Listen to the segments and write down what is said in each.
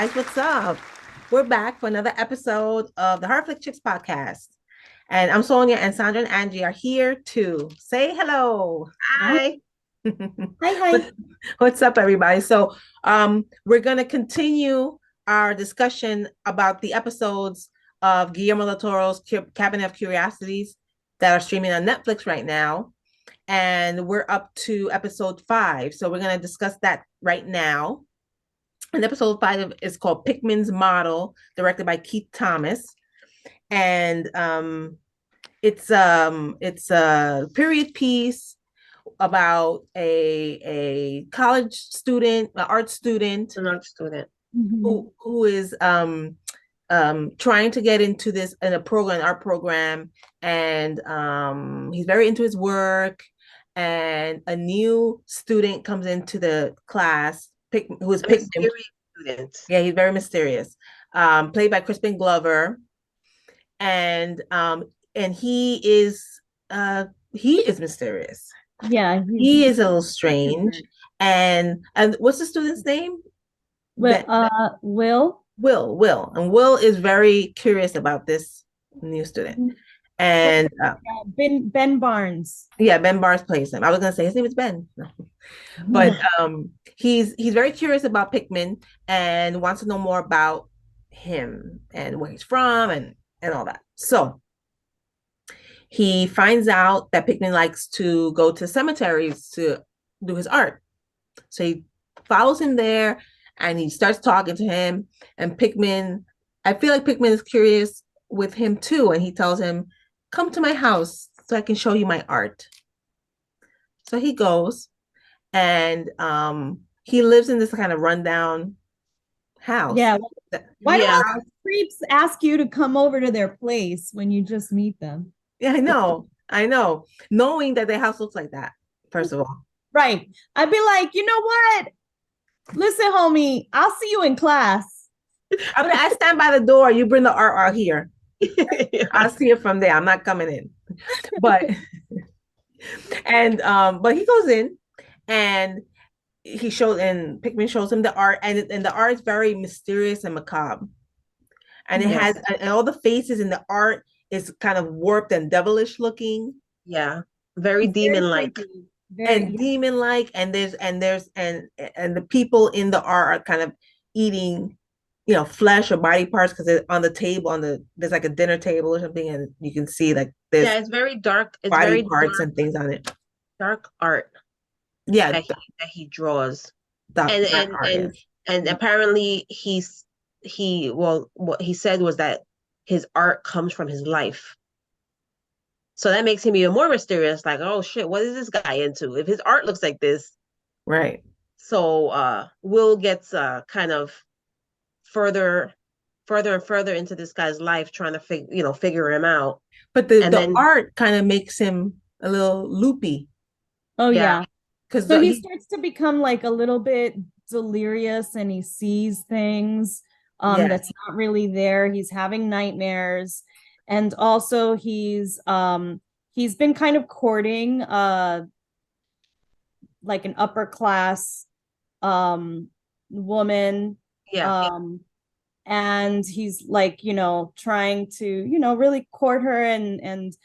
guys, what's up? We're back for another episode of the Heartflick Chicks podcast. And I'm Sonia, and Sandra and Angie are here to say hello. Hi. Hi. Hi, hi. What- What's up, everybody? We're going to continue our discussion about the episodes of Guillermo Del Toro's Cabinet of Curiosities that are streaming on Netflix right now. And we're up to episode 5. So we're going to discuss that right now. And episode 5 is called Pickman's Model, directed by Keith Thomas. And it's a period piece about a college student, an art student An art student. who is trying to get into this in a program, art program, and he's very into his work. And a new student comes into the class, who is A Pickman. mysterious student. Yeah, he's very mysterious. Played by Crispin Glover, and he is mysterious. Yeah, He is a little strange. And what's the student's name? Will. Will. And Will is very curious about this new student. And Ben Barnes. yeah, Ben Barnes plays him. I was gonna say his name is Ben. No. But he's very curious about Pickman and wants to know more about him and where he's from and all that. So he finds out that Pickman likes to go to cemeteries to do his art. So he follows him there and he starts talking to him. And Pickman, I feel like Pickman is curious with him too. And he tells him, come to my house so I can show you my art. So he goes, and he lives in this kind of rundown house. Yeah. Why do Yeah. all these creeps ask you to come over to their place when you just meet them? Yeah, I know. Knowing that their house looks like that, first of all. Right. I'd be like, you know what? Listen, homie, I'll see you in class. I mean, I stand by the door. You bring the art out here. I'll see it from there. I'm not coming in. But but he goes in and Pickman shows him the art, and the art is very mysterious and macabre. And it has and all the faces in the art is kind of warped and devilish looking. Yeah. Very demon-like. Demon-like, and the people in the art are kind of eating, flesh or body parts, because they're on the table, there's like a dinner table or something, and you can see like there's it's very dark. It's body very parts dark, and things on it. dark art. Yeah, that he draws. That And apparently what he said was that his art comes from his life. So that makes him even more mysterious. Like, oh shit, what is this guy into? If his art looks like this, right? So Will gets kind of further and further into this guy's life, trying to figure him out. But the art kind of makes him a little loopy. Oh yeah. Because so he starts to become like a little bit delirious, and he sees things that's not really there. He's having nightmares. And also he's been kind of courting like an upper class woman. And he's like, trying to, really court her and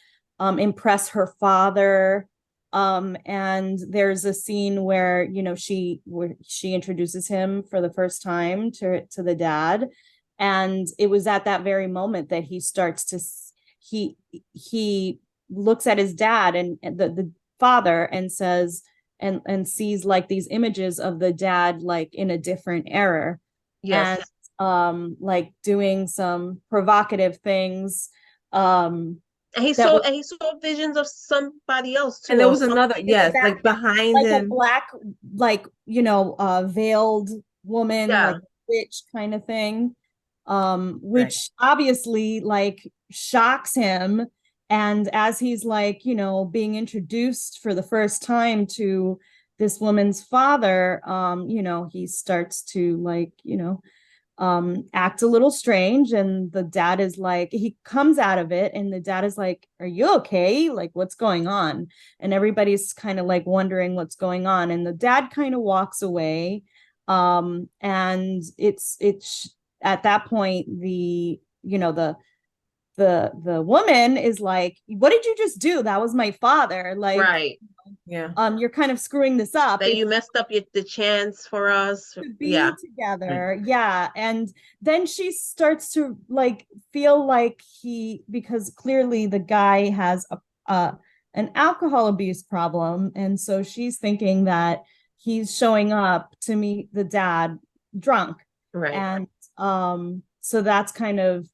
impress her father. And there's a scene where, she introduces him for the first time to the dad. And it was at that very moment that he starts to, he looks at his dad and the father and says, and sees like these images of the dad, like in a different era. Yes. And like doing some provocative things. And he saw visions of somebody else too. And there was another, like behind like him, a black, like, veiled woman, like witch kind of thing. Which obviously like shocks him. And as he's like, being introduced for the first time to this woman's father, he starts to like, act a little strange. And the dad is like, he comes out of it and the dad is like, are you okay? Like, what's going on? And everybody's kind of like wondering what's going on. And the dad kind of walks away. And it's at that point, the woman is like, what did you just do? That was my father. Like, Right. Yeah. You're kind of screwing this up. That you messed up the chance for us. To Yeah. be together. Yeah. And then she starts to like feel like because clearly the guy has an alcohol abuse problem. And so she's thinking that he's showing up to meet the dad drunk. Right. And so that's kind of,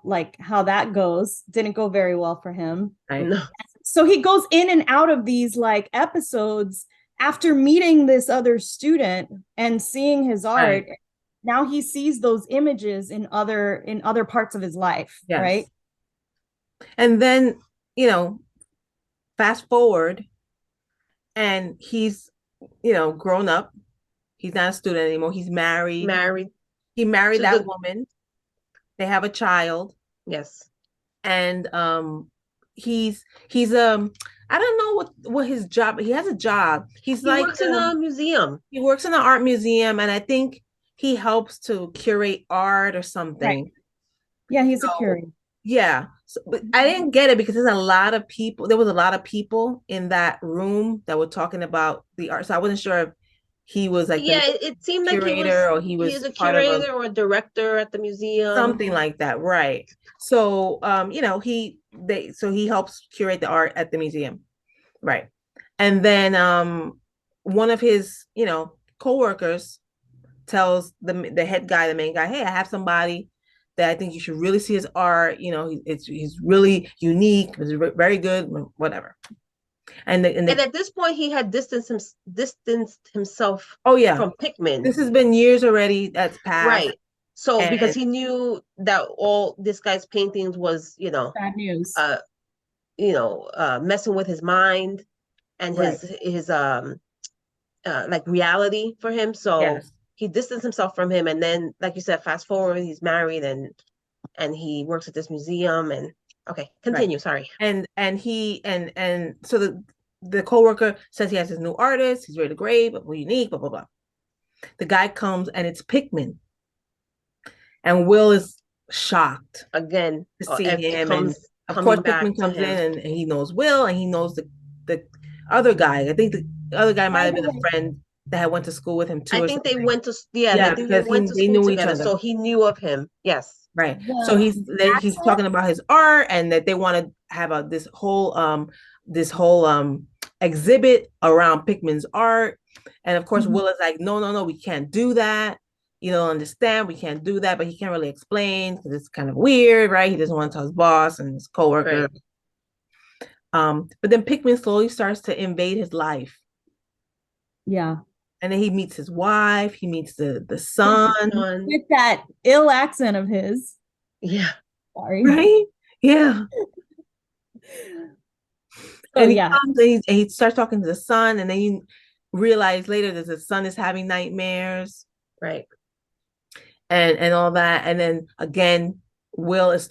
like how that goes. Didn't go very well for him. Right. No. So he goes in and out of these like episodes after meeting this other student and seeing his art. Right. Now he sees those images in other parts of his life. Yes. Right. And then, fast forward, and he's, grown up. He's not a student anymore. He's married. He married that woman. They have a child. Yes. And he's I don't know what his job. He has a job. He works in a museum. He works in an art museum, and I think he helps to curate art or something. Right. Yeah, he's a curator. Yeah. So, but I didn't get it because there's a lot of people. There was a lot of people in that room that were talking about the art. So I wasn't sure if he was like it seemed like he was a curator or a director at the museum. Something like that, right? So he helps curate the art at the museum. Right. And then one of his, coworkers tells the head guy, the main guy, hey, I have somebody that I think you should really see his art. He's really unique, it's very good, whatever. And at this point he had distanced himself from Pickman. This has been years already that's passed. Right. So because he knew that all this guy's paintings was, bad news. Messing with his mind and his like reality for him. So he distanced himself from him, and then, like you said, fast forward, he's married and he works at this museum. And okay, continue. Sorry. And so the coworker says he has his new artist. He's really great, but unique. Blah blah blah. The guy comes and it's Pickman, and Will is shocked again to see him. And of course, Pickman comes in and he knows Will, and he knows the other guy. I think the other guy might have been a friend that had went to school with him too. I think they went to they knew each other, so he knew of him. Yes, right. So he's talking about his art and that they want to have this whole exhibit around Pickman's art. And of course, Will is like, no, we can't do that. You don't understand. We can't do that. But he can't really explain because it's kind of weird, right? He doesn't want to tell his boss and his coworker. Right. But then Pickman slowly starts to invade his life. Yeah. And then he meets his wife. He meets the son. With that ill accent of his. Yeah. Sorry. Right? Yeah. And he comes and he starts talking to the son. And then you realize later that the son is having nightmares. Right. And all that. And then again, Will is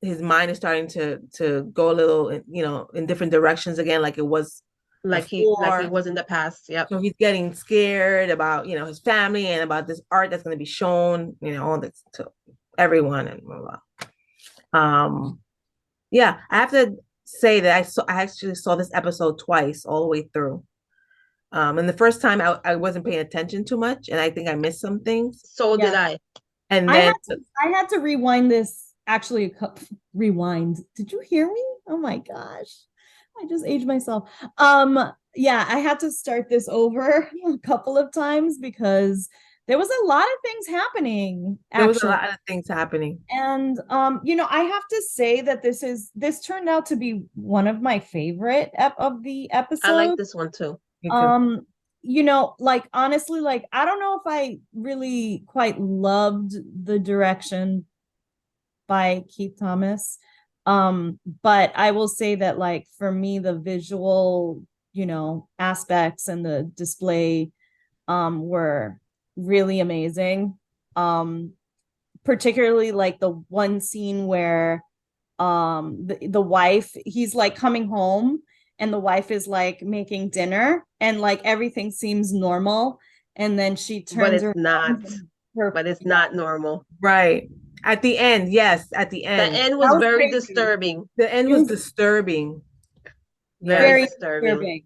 his mind is starting to go a little, in different directions again, like it was like he was in the past. Yep. So he's getting scared about, his family and about this art that's going to be shown, all this to everyone and blah, blah. Yeah, I have to say that I actually saw this episode twice all the way through. And the first time I wasn't paying attention too much, and I think I missed some things. So did I. And then I had to rewind this. Actually, rewind. Did you hear me? Oh my gosh. I just aged myself. Yeah, I had to start this over a couple of times because there was a lot of things happening. There was a lot of things happening. And I have to say that this turned out to be one of my favorite of the episodes. I like this one too. Like honestly, like I don't know if I really quite loved the direction by Keith Thomas. But I will say that, like, for me, the visual, aspects and the display were really amazing. Particularly like the one scene where the wife, he's like coming home and the wife is like making dinner and like everything seems normal, and then she But turns it's not. her But it's not normal. Right. At the end, yes, at the The end. end that was was very crazy. disturbing. The end It was was disturbing. Very Yes. very disturbing.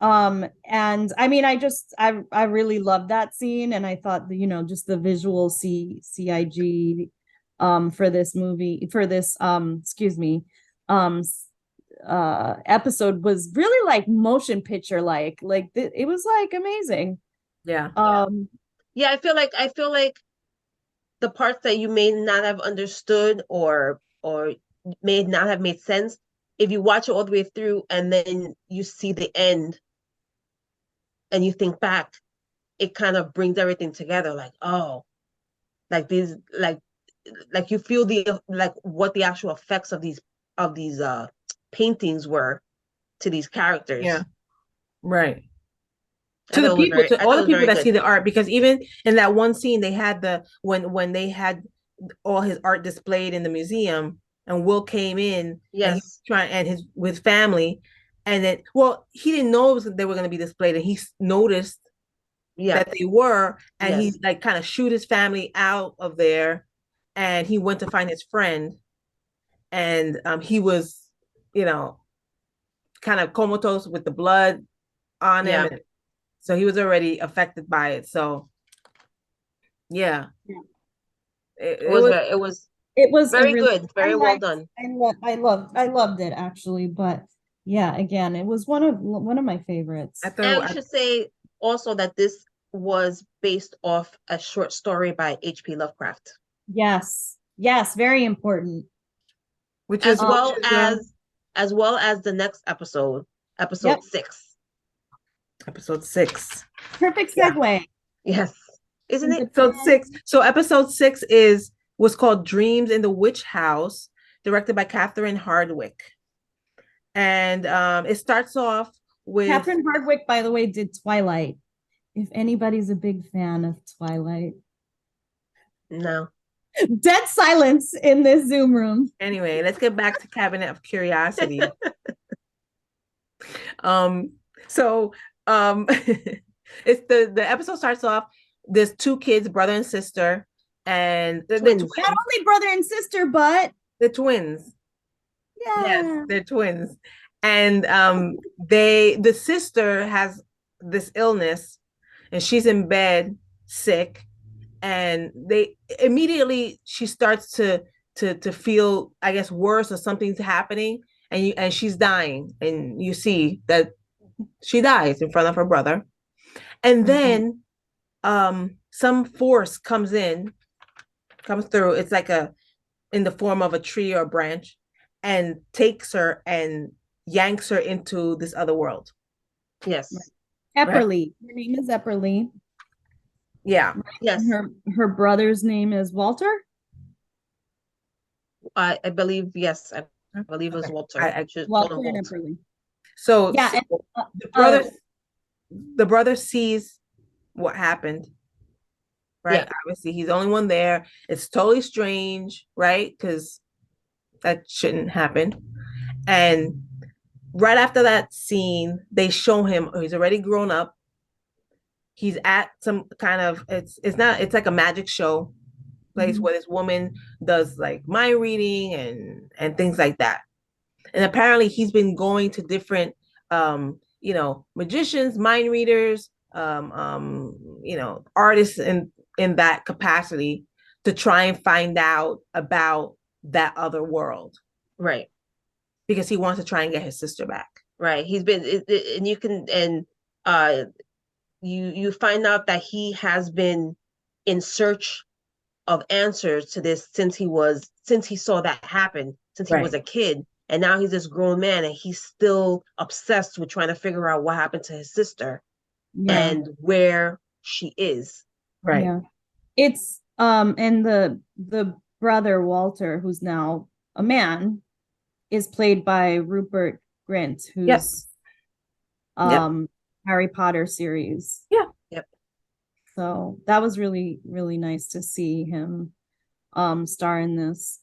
And I mean, I really loved that scene, and I thought that, you know, just the visual CIG for this movie, for this excuse me, um episode was really like motion picture like it was like amazing. Yeah. Yeah, I feel like the parts that you may not have understood or may not have made sense, if you watch it all the way through and then you see the end and you think back, it kind of brings everything together. Like, oh, like these, like you feel the like what the actual effects of these paintings were to these characters. Yeah. Right. I thought it was very, To I all thought the it was people very that see good. the art, because even in that one scene, they had when they had all his art displayed in the museum, and Will came in and he Yes. was trying and his with family, and then well, he didn't know they were going to be displayed, and he noticed Yeah. that they were, and he Yes. like kind of shoot his family out of there, and he went to find his friend, and he was, you know, kind of comatose with the blood on him, Yeah. and so he was already affected by it. So yeah, It it was was very, it was It was a very really, good, very well done. I loved it actually, but yeah, again, it was one of my I favorites. And thought we should say also that this was based off a short story by H.P. Lovecraft, Yes, yes, very important. which as is which well is as well as the next episode, Yep, episode 6. episode 6. perfect Yeah, segue Yes, isn't it? into episode 6. So episode 6 is was called Dreams in the Witch House, directed by Catherine Hardwicke, and it starts off with Catherine Hardwicke, by the way, did Twilight. If anybody's a big fan of Twilight. No. Dead silence in this Zoom room. anyway. Let's get back to Cabinet of Curiosity. um, so it's the episode starts off. There's two kids, brother and sister, and they're Twins. twins. Not only brother and sister, but They're twins. Yes, yeah. they're twins. And the sister has this illness and she's in bed sick, and they immediately she starts to feel, I guess, worse, or something's happening, and she's dying, and you see that she dies in front of her brother. And then some force comes through. It's like a in the form of a tree or a branch, and takes her and yanks her into this other world. Yes. Right? Epperly. Her name is Epperly. Yeah. Yes. And her brother's name is Walter. I believe, yes, I believe it was Walter. I should call Walter him and Walt. Epperly. so, Yeah. so And, the brother sees what happened, right? Yeah. Obviously, he's the only one there. It's totally strange, right? Because that shouldn't happen. And right after that scene, they show him he's already grown up. He's at some kind of it's not it's like a magic show place where this woman does like mind reading and things like that. And apparently he's been going to different magicians, mind readers, artists in that capacity to try and find out about that other world. Right. Because he wants to try and get his sister back. Right. He's been, and you can, and you find out that he has been in search of answers to this since he saw that happen, since he was a kid, and now he's this grown man, and he's still obsessed with trying to figure out what happened to his sister and where she is. Right. Yeah. It's and the brother Walter, who's now a man, is played by Rupert Grint, who's Harry Potter series. Yeah. Yep. So that was really, really nice to see him star in this.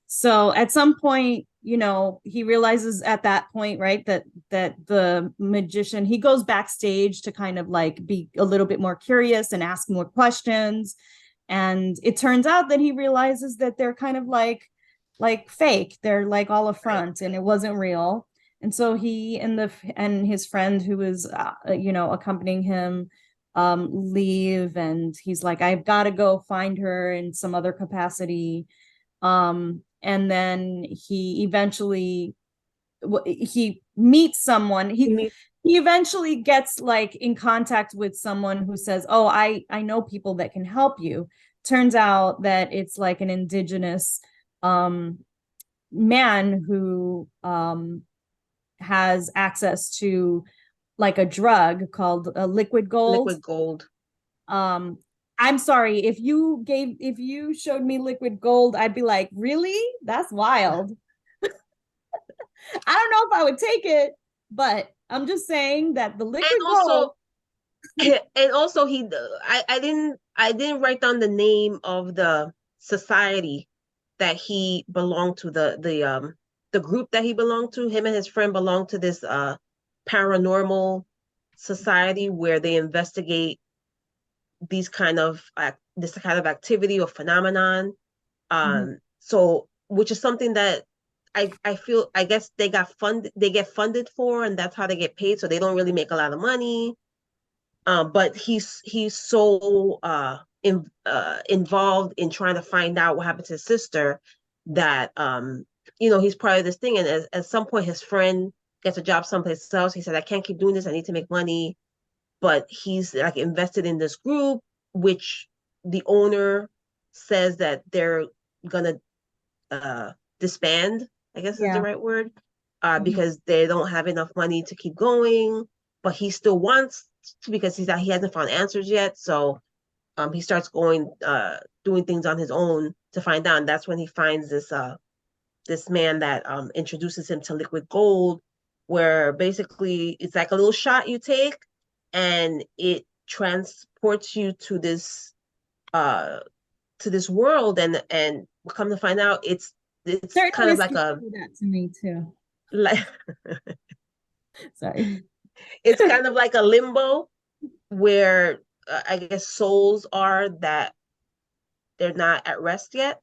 So at some point, he realizes at that point, right, that the magician, he goes backstage to kind of like be a little bit more curious and ask more questions. And it turns out that he realizes that they're kind of like fake. They're like all a front, and it wasn't real. And so he and his friend who was accompanying him leave, and he's like, I've got to go find her in some other capacity. And then he eventually he meets someone. He eventually gets like in contact with someone who says, oh, I know people that can help you. Turns out that it's like an indigenous man who has access to like a drug called liquid gold. Liquid gold. I'm sorry, if you showed me liquid gold, I'd be like, really? That's wild. I don't know if I would take it, but I'm just saying that the liquid gold. And also I didn't write down the name of the society that he belonged to, the group that he belonged to. Him and his friend belonged to this paranormal society where they investigate this kind of activity or phenomenon. So which is something that I feel, I guess they get funded for, and that's how they get paid. So they don't really make a lot of money. But he's so involved in trying to find out what happened to his sister that he's part of this thing. And at some point, his friend gets a job someplace else. He said, I can't keep doing this. I need to make money. But he's like invested in this group, which the owner says that they're gonna disband, I guess is the right word, because they don't have enough money to keep going. But he still wants to, because he hasn't found answers yet. So he starts doing things on his own to find out. And that's when he finds this man that introduces him to liquid gold, where basically it's like a little shot you take, and it transports you to this world, and come to find out it's kind of like a that to me too. Like sorry. It's kind of like a limbo where I guess souls are that they're not at rest yet.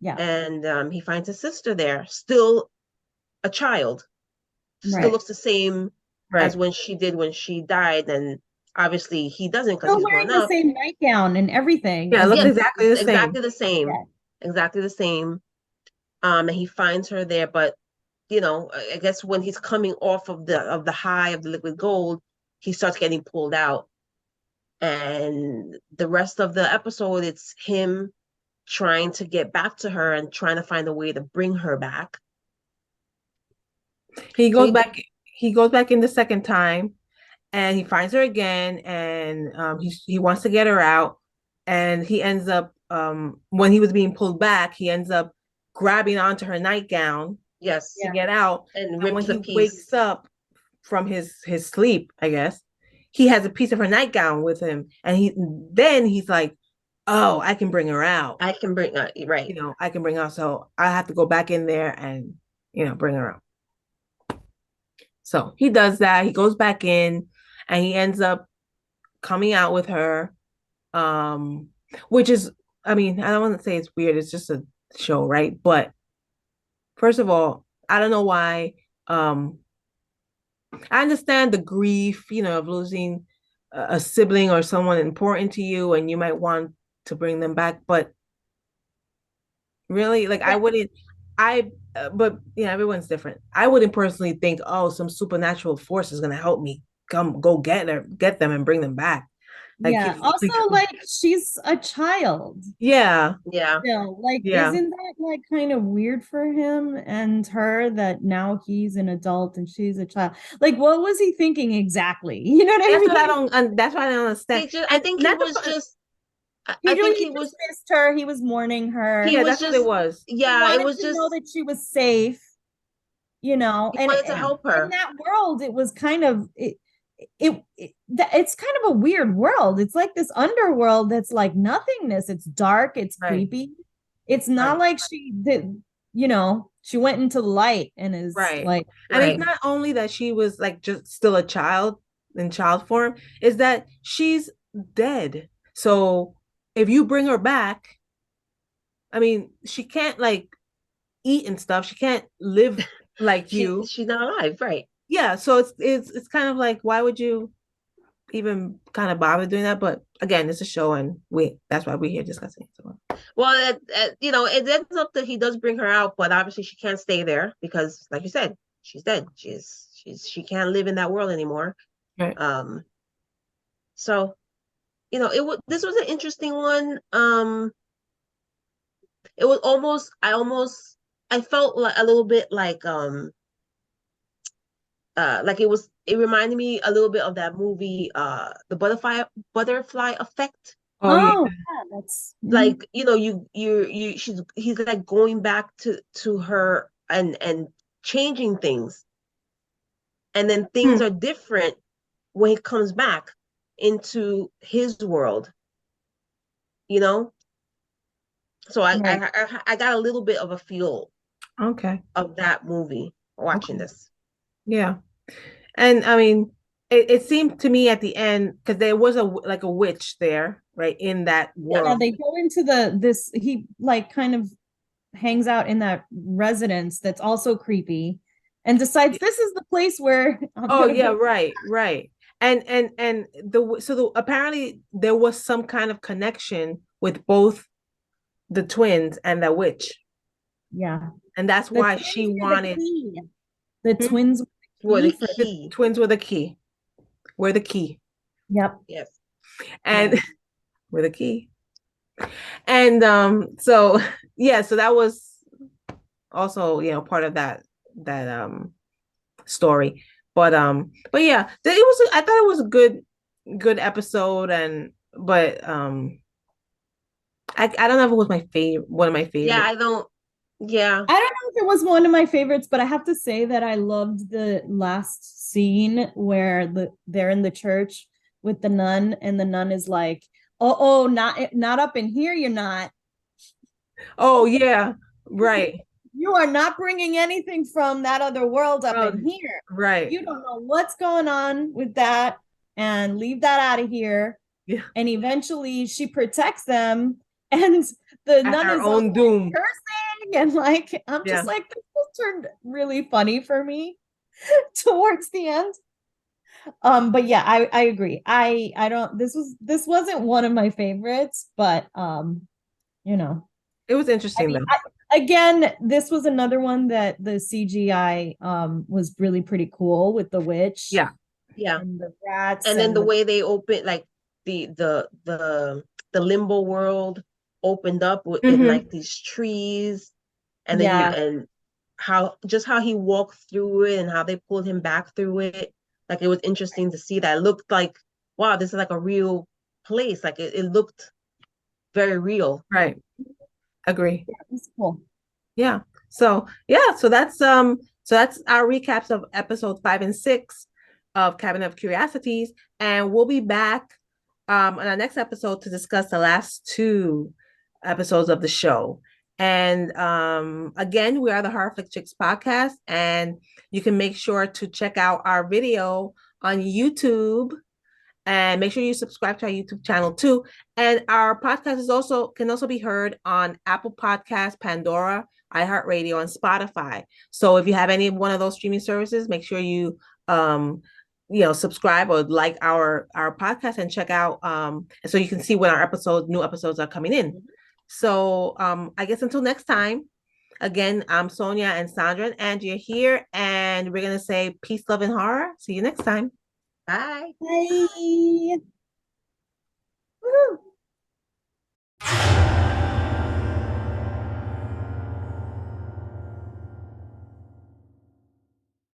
Yeah. And he finds his sister there, still a child. Still looks the same as when she died, and obviously he doesn't, because he's wearing the same nightgown and everything. Yeah, it looks exactly the same. Exactly the same. Yeah. Exactly the same. And he finds her there, but I guess when he's coming off of the high of the liquid gold, he starts getting pulled out. And the rest of the episode, it's him trying to get back to her and trying to find a way to bring her back. He goes back in the second time, and he finds her again, and he wants to get her out, and he ends up when he was being pulled back, he ends up grabbing onto her nightgown to get out. And when he wakes up from his sleep, I guess, he has a piece of her nightgown with him, and he's like, oh, I can bring her out. I can bring right. I can bring her out. So I have to go back in there and bring her out. So he does that. He goes back in, and he ends up coming out with her, which is, I mean, I don't want to say it's weird. It's just a show, right? But first of all, I don't know why. I understand the grief, of losing a sibling or someone important to you, and you might want to bring them back. But really, like, I wouldn't. But everyone's different. I wouldn't personally think, oh, some supernatural force is gonna help me go get them and bring them back. Like, yeah. Also, like, she's a child. Yeah. Yeah. Isn't that like kind of weird for him and her that now he's an adult and she's a child? Like, what was he thinking exactly? You know what I mean? That's why I don't understand. I think he was just. I think he was missed her. He was mourning her. That's what it was. Yeah, it was just know that she was safe. He wanted to help her. In that world, it was kind of it's kind of a weird world. It's like this underworld that's like nothingness. It's dark. It's creepy. It's not like she did, she went into the light and is Right. like, And it's not only that she was like just still a child in child form, is that she's dead. So if you bring her back, I mean, she can't like eat and stuff. She can't live like you. She's not alive, right? Yeah, so it's kind of like why would you even kind of bother doing that? But again, it's a show and that's why we're here discussing it. So. Well, it ends up that he does bring her out, but obviously she can't stay there because, like you said, she's dead. She can't live in that world anymore. Right. So, this was an interesting one. It was I felt like a little bit like it reminded me a little bit of that movie, the butterfly effect. Oh yeah. oh, yeah, that's Like, he's like going back to her and changing things, and then things are different when he comes back into his world, you know. So right. I got a little bit of a feel Okay. of that movie watching Okay. this. Yeah. And I mean, it seemed to me at the end because there was a witch there, right, in that Yeah, world. they go into he like kind of hangs out in that residence that's also creepy and decides this is the place where I'm Oh gonna yeah, bring. right, right. And apparently there was some kind of connection with both the twins and the witch, Yeah. and that's The why twins she were the wanted. key. The Hmm? twins were the For the key for. The key. twins were the key. Were the key, Yep. Yes. and Yeah. were the key. And so yeah, so that was also part of that story. But yeah, I thought it was a good episode, and but I don't know if it was my favorite, one of my Yeah, favorite. I don't. Yeah. I don't know if it was one of my favorites, but I have to say that I loved the last scene where they're in the church with the nun, and the nun is like, "Oh, not up in here, you're not. Oh yeah, right. You are not bringing anything from that other world up Oh, in here. right. You don't know what's going on with that, and leave that out of here." Yeah, And eventually she protects them, and the at nun our is all own like doom. cursing, and like I'm just Yeah, like, this turned really funny for me towards the end. But yeah, I agree. I don't, this wasn't one of my favorites, but you know, it was I interesting mean, though. again, this was another one that the CGI was really pretty cool with the witch Yeah. Yeah. and the rats And then and the the, way they open, like the limbo world opened up in Mm-hmm. like these trees, and then yeah. how he walked through it and how they pulled him back through it. Like, it was interesting to see that. It looked like, wow, this is like a real place. Like, it looked very real. Right. Agree. Yeah, it's cool. Yeah. So yeah, so that's our recaps of episodes 5 and 6 of Cabinet of Curiosities. And we'll be back on our next episode to discuss the last two episodes of the show. And again, we are the Horror Flick Chicks podcast, and you can make sure to check out our video on YouTube, and make sure you subscribe to our YouTube channel too. And our podcast can also be heard on Apple Podcasts, Pandora, iHeartRadio, and Spotify. So if you have any one of those streaming services, make sure you subscribe or like our podcast and check out so you can see when our new episodes are coming in. So I guess until next time. Again, I'm Sonia and Sandra and Angie here, and we're gonna say peace, love, and horror. See you next time. Bye. Bye. Woo.